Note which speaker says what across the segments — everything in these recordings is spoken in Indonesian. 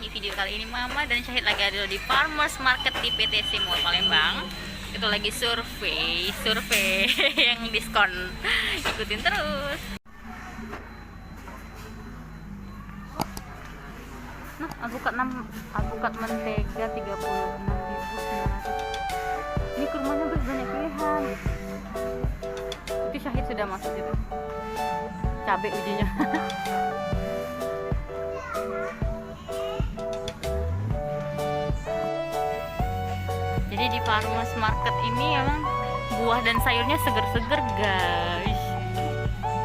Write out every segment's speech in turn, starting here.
Speaker 1: di video kali ini Mama dan Syahid lagi ada di Farmers Market di PTC Mall Palembang. Itu lagi survei yang diskon. Ikutin terus. Nah, alpukat mentega 36.900. Ini kurmanya banyak pilihan. Itu Syahid sudah masuk itu. Cabai ujinya. Jadi di Farmers Market ini emang buah dan sayurnya seger-seger guys.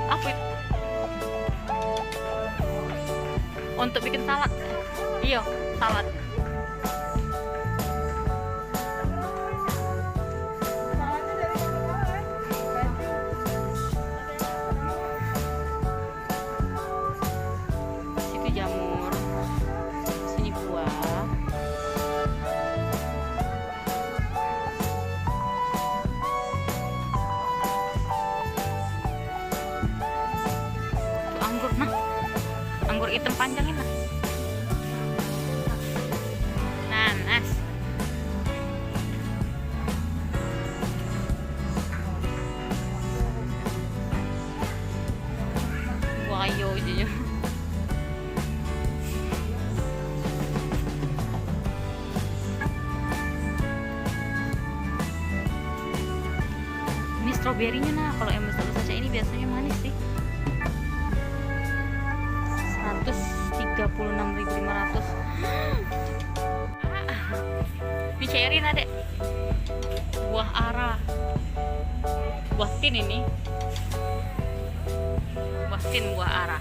Speaker 1: Apa itu? Untuk bikin salad. Iya, salad. Situ jamur. Sini buah. Itu anggur, nah. Anggur hitam panjang ini. Nanas. Wayo aja. Ini stroberinya nah, kalau yang besar saja ini biasanya manis sih. 136.500. Ini cherry nah dek. Buah ara. Buah tin ini. Buah ara.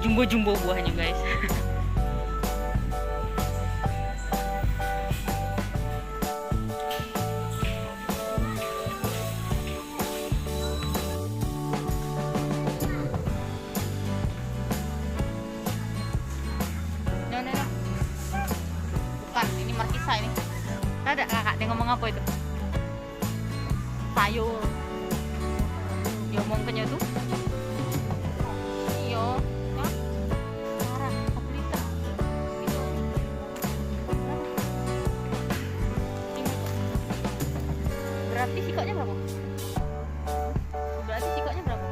Speaker 1: Jumbo buahnya guys. Bukan, ini markisa ini. Ada kakak dia ngomong apa itu? Sayur. Dia ngomong kenya tuh. Iya, ya. Parah, 1 liter. Gitu. Ini. Berarti sikoknya berapa? Berarti sikoknya berapa?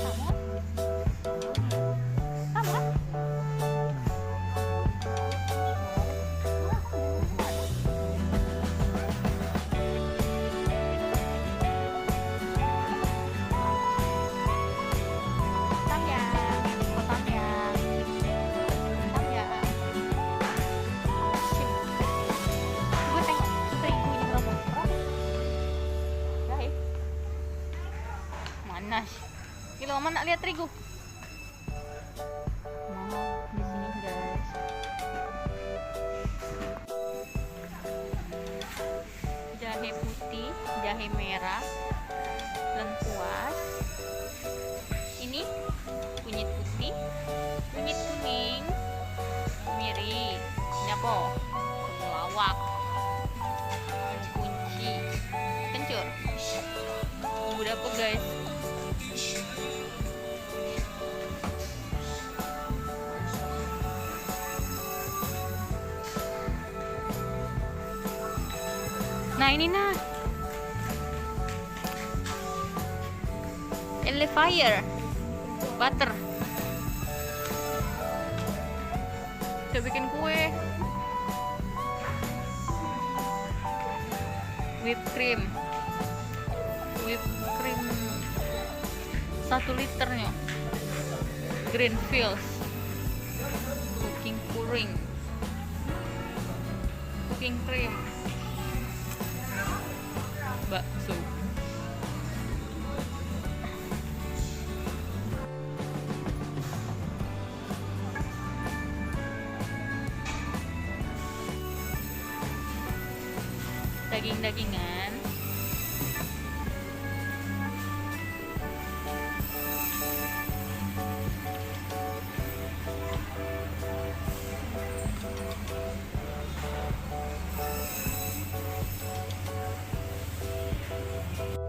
Speaker 1: Sama. Sama. Manas. Kilo mana nak lihat terigu? Nah, di sini guys. Jahe putih, jahe merah, lengkuas. Ini kunyit putih, kunyit kuning, kemiri. Ini apa? Temulawak, kunci, kencur. Bumbu dapur guys. Nah ini nah Elefire butter. Kita bikin kue. Whipped cream 1 liternya. Greenfields cooking cream, bakso. Daging-dagingan.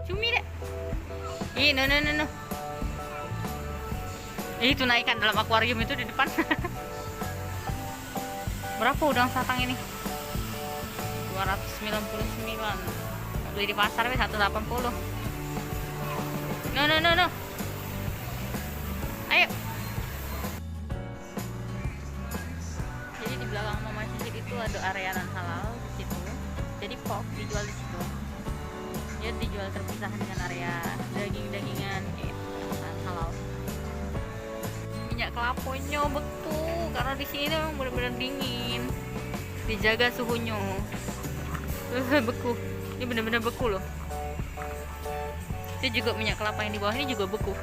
Speaker 1: Cumi deh. No. Itu naikkan dalam akuarium itu di depan. Berapa udang satang ini? 299. Beli di pasar 180. No. Ayo. Jadi di belakang Mama Syahid itu ada area non halal di situ. Jadi pork dijual di situ. Dia dijual terpisah dengan area daging-dagingan gitu, non halal. Minyak kelapanya betul karena di sini memang benar-benar dingin. Dijaga suhunya. Beku. Ini benar-benar beku loh. Itu juga minyak kelapa yang di bawah ini juga beku.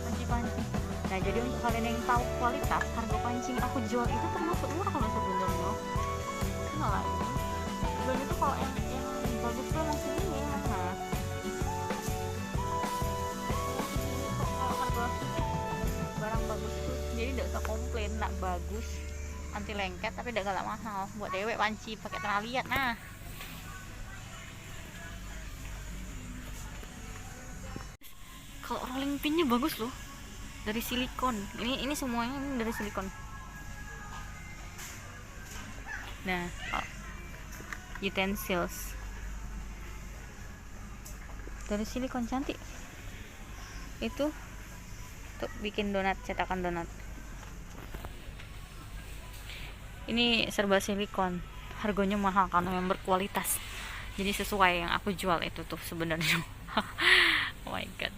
Speaker 1: Panci-panci. Nah, jadi untuk kalian yang tahu kualitas, harga pancing aku jual itu termasuk murah kalau sebenarnya. Kenal ini. Dan itu kalau yang bagus tuh emang segini ya. Kalau harga barang bagus tuh, jadi tidak usah komplain, nak bagus, anti lengket tapi tidak kalah mahal. Buat dewek panci pakai tanah liat. Nah, kalau rolling pinnya bagus loh, dari silikon. Ini semuanya dari silikon. Nah, utensils dari silikon, cantik. Itu untuk bikin donat, cetakan donat. Ini serba silikon, harganya mahal karena yang berkualitas. Jadi sesuai yang aku jual itu tuh sebenarnya. Oh my god.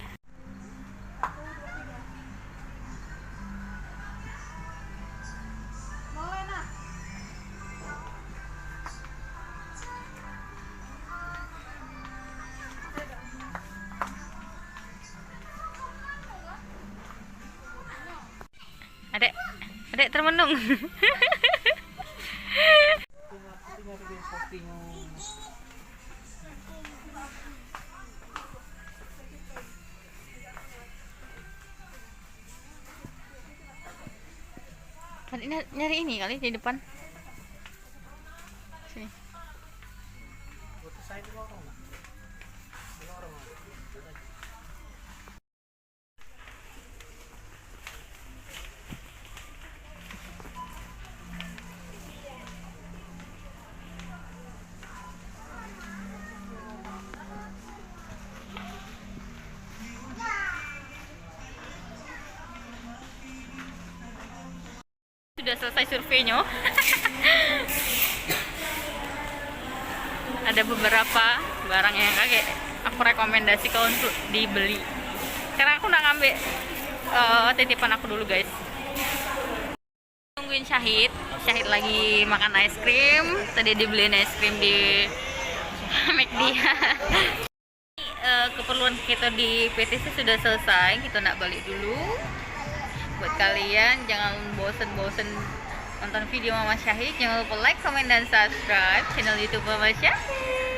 Speaker 1: Adek termenung. Nyari ini kali di depan. Sini. Sudah selesai surveinya. Ada beberapa barang yang kayak aku rekomendasi kalau untuk dibeli. Karena aku nak ngambil titipan aku dulu guys. Tungguin Syahid lagi makan es krim. Tadi dibeliin es krim di McD. Keperluan kita di PTC sudah selesai. Kita nak balik dulu. Buat kalian jangan bosen-bosen nonton video Mama Syahid, jangan lupa like, comment, dan subscribe channel YouTube Mama Syahid.